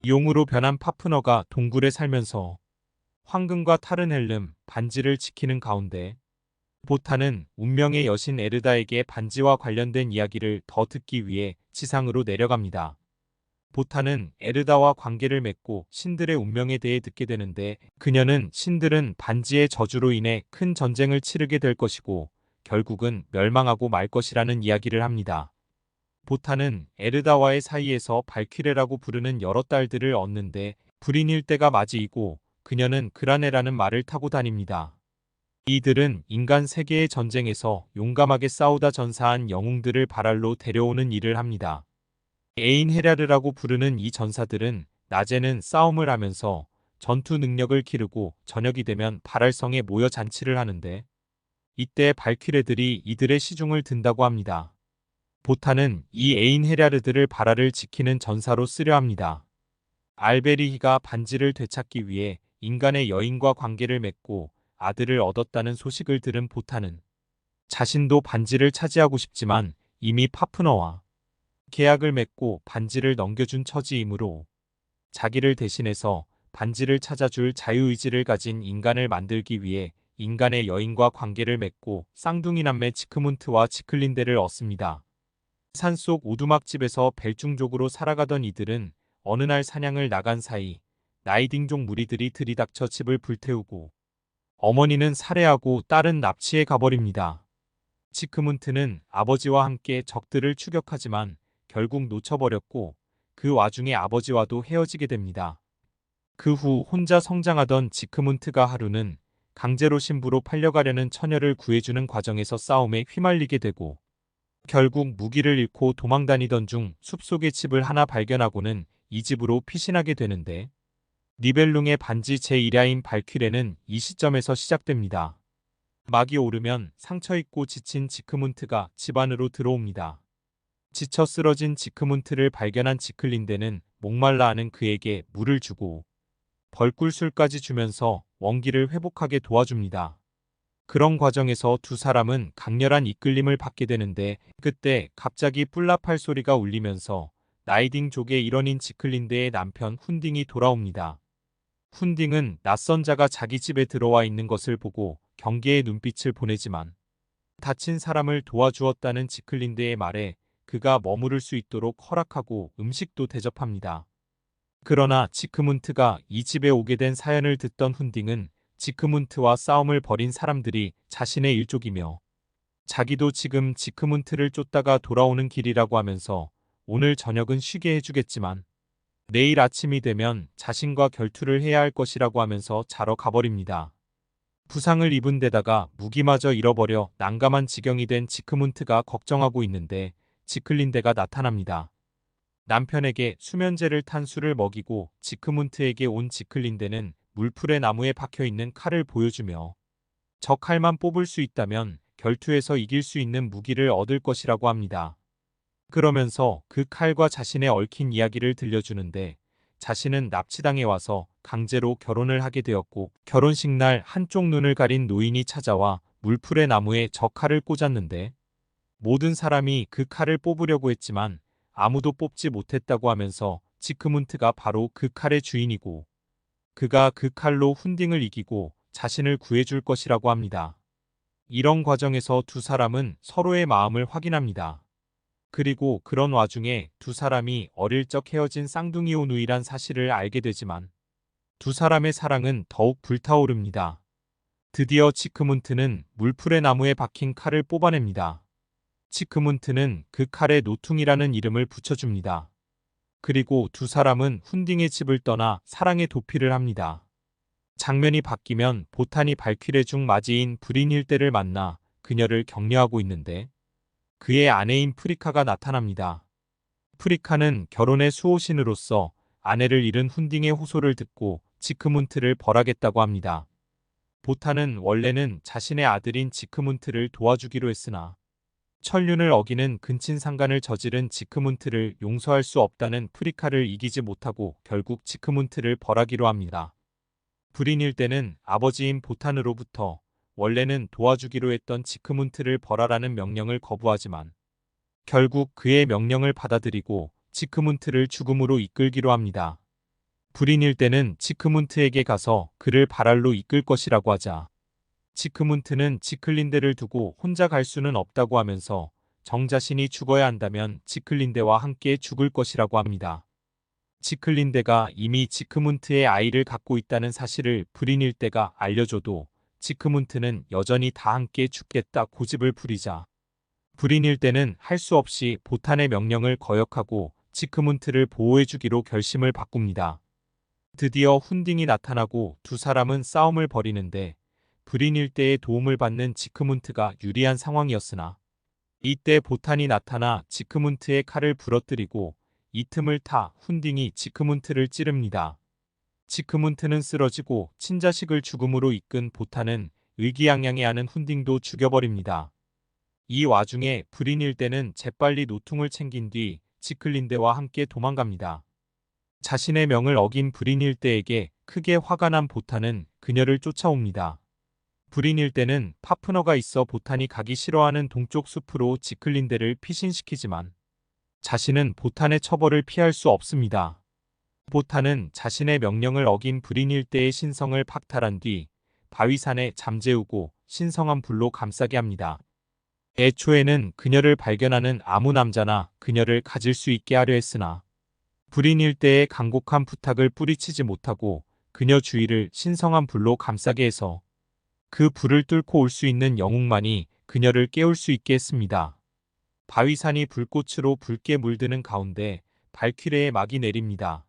용으로 변한 파프너가 동굴에 살면서 황금과 타른 헬름 반지를 지키는 가운데 보타는 운명의 여신 에르다에게 반지와 관련된 이야기를 더 듣기 위해 지상으로 내려갑니다. 보타는 에르다와 관계를 맺고 신들의 운명에 대해 듣게 되는데 그녀는 신들은 반지의 저주로 인해 큰 전쟁을 치르게 될 것이고 결국은 멸망하고 말 것이라는 이야기를 합니다. 보타는 에르다와의 사이에서 발퀴레라고 부르는 여러 딸들을 얻는데 불인일 때가 맞이이고 그녀는 그라네라는 말을 타고 다닙니다. 이들은 인간 세계의 전쟁에서 용감하게 싸우다 전사한 영웅들을 발알로 데려오는 일을 합니다. 에인 헤랴르라고 부르는 이 전사들은 낮에는 싸움을 하면서 전투 능력을 기르고 저녁이 되면 발알성에 모여 잔치를 하는데 이때 발퀴레들이 이들의 시중을 든다고 합니다. 보타는 이 에인 헤랴르들을 발알을 지키는 전사로 쓰려 합니다. 알베리히가 반지를 되찾기 위해 인간의 여인과 관계를 맺고 아들을 얻었다는 소식을 들은 보타는 자신도 반지를 차지하고 싶지만 이미 파프너와 계약을 맺고 반지를 넘겨준 처지이므로 자기를 대신해서 반지를 찾아줄 자유의지를 가진 인간을 만들기 위해 인간의 여인과 관계를 맺고 쌍둥이 남매 지크문트와 지클린데를 얻습니다. 산속 오두막집에서 벨중족으로 살아가던 이들은 어느 날 사냥을 나간 사이 나이딩족 무리들이 들이닥쳐 집을 불태우고 어머니는 살해하고 딸은 납치해 가버립니다. 지크문트는 아버지와 함께 적들을 추격하지만 결국 놓쳐버렸고 그 와중에 아버지와도 헤어지게 됩니다. 그 후 혼자 성장하던 지크문트가 하루는 강제로 신부로 팔려가려는 처녀를 구해주는 과정에서 싸움에 휘말리게 되고 결국 무기를 잃고 도망다니던 중 숲속의 집을 하나 발견하고는 이 집으로 피신하게 되는데 니벨룽의 반지 제1야인 발퀴레는 이 시점에서 시작됩니다. 막이 오르면 상처입고 지친 지크문트가 집 안으로 들어옵니다. 지쳐 쓰러진 지크문트를 발견한 지클린데는 목말라 하는 그에게 물을 주고 벌꿀술까지 주면서 원기를 회복하게 도와줍니다. 그런 과정에서 두 사람은 강렬한 이끌림을 받게 되는데 그때 갑자기 뿔라팔 소리가 울리면서 나이딩족의 일원인 지클린데의 남편 훈딩이 돌아옵니다. 훈딩은 낯선 자가 자기 집에 들어와 있는 것을 보고 경계의 눈빛을 보내지만 다친 사람을 도와주었다는 지클린데의 말에 그가 머무를 수 있도록 허락하고 음식도 대접합니다. 그러나 지크문트가 이 집에 오게 된 사연을 듣던 훈딩은 지크문트와 싸움을 벌인 사람들이 자신의 일족이며 자기도 지금 지크문트를 쫓다가 돌아오는 길이라고 하면서 오늘 저녁은 쉬게 해주겠지만 내일 아침이 되면 자신과 결투를 해야 할 것이라고 하면서 자러 가버립니다. 부상을 입은 데다가 무기마저 잃어버려 난감한 지경이 된 지크문트가 걱정하고 있는데 지클린데가 나타납니다. 남편에게 수면제를 탄 술을 먹이고 지크문트에게 온 지클린데는 물풀의 나무에 박혀있는 칼을 보여주며 저 칼만 뽑을 수 있다면 결투에서 이길 수 있는 무기를 얻을 것이라고 합니다. 그러면서 그 칼과 자신의 얽힌 이야기를 들려주는데 자신은 납치당해 와서 강제로 결혼을 하게 되었고 결혼식 날 한쪽 눈을 가린 노인이 찾아와 물풀의 나무에 저 칼을 꽂았는데 모든 사람이 그 칼을 뽑으려고 했지만 아무도 뽑지 못했다고 하면서 지크문트가 바로 그 칼의 주인이고 그가 그 칼로 훈딩을 이기고 자신을 구해줄 것이라고 합니다. 이런 과정에서 두 사람은 서로의 마음을 확인합니다. 그리고 그런 와중에 두 사람이 어릴 적 헤어진 쌍둥이온 우이란 사실을 알게 되지만 두 사람의 사랑은 더욱 불타오릅니다. 드디어 지크문트는 물풀의 나무에 박힌 칼을 뽑아냅니다. 지크문트는 그 칼에 노퉁이라는 이름을 붙여줍니다. 그리고 두 사람은 훈딩의 집을 떠나 사랑의 도피를 합니다. 장면이 바뀌면 보탄이 발퀴레 중 맞이인 브린힐데를 만나 그녀를 격려하고 있는데 그의 아내인 프리카가 나타납니다. 프리카는 결혼의 수호신으로서 아내를 잃은 훈딩의 호소를 듣고 지크문트를 벌하겠다고 합니다. 보탄은 원래는 자신의 아들인 지크문트를 도와주기로 했으나 천륜을 어기는 근친상간을 저지른 지크문트를 용서할 수 없다는 프리카를 이기지 못하고 결국 지크문트를 벌하기로 합니다. 불인일 때는 아버지인 보탄으로부터 원래는 도와주기로 했던 지크문트를 벌하라는 명령을 거부하지만 결국 그의 명령을 받아들이고 지크문트를 죽음으로 이끌기로 합니다. 불인일대는 지크문트에게 가서 그를 발알로 이끌 것이라고 하자 지크문트는 지클린데를 두고 혼자 갈 수는 없다고 하면서 정 자신이 죽어야 한다면 지클린데와 함께 죽을 것이라고 합니다. 지클린데가 이미 지크문트의 아이를 갖고 있다는 사실을 불인일대가 알려줘도 지크문트는 여전히 다 함께 죽겠다 고집을 부리자 불인일대는 할 수 없이 보탄의 명령을 거역하고 지크문트를 보호해주기로 결심을 바꿉니다. 드디어 훈딩이 나타나고 두 사람은 싸움을 벌이는데 불인일대의 도움을 받는 지크문트가 유리한 상황이었으나 이때 보탄이 나타나 지크문트의 칼을 부러뜨리고 이 틈을 타 훈딩이 지크문트를 찌릅니다. 지크문트는 쓰러지고 친자식을 죽음으로 이끈 보탄은 의기양양해하는 훈딩도 죽여버립니다. 이 와중에 불인일대는 재빨리 노퉁을 챙긴 뒤 지클린데와 함께 도망갑니다. 자신의 명을 어긴 불인일대에게 크게 화가 난 보탄은 그녀를 쫓아옵니다. 불인일대는 파프너가 있어 보탄이 가기 싫어하는 동쪽 숲으로 지클린데를 피신시키지만 자신은 보탄의 처벌을 피할 수 없습니다. 보탄은 자신의 명령을 어긴 불인일대의 신성을 박탈한 뒤 바위산에 잠재우고 신성한 불로 감싸게 합니다. 애초에는 그녀를 발견하는 아무 남자나 그녀를 가질 수 있게 하려 했으나 불인일대의 간곡한 부탁을 뿌리치지 못하고 그녀 주위를 신성한 불로 감싸게 해서 그 불을 뚫고 올 수 있는 영웅만이 그녀를 깨울 수 있게 했습니다. 바위산이 불꽃으로 붉게 물드는 가운데 발퀴레의 막이 내립니다.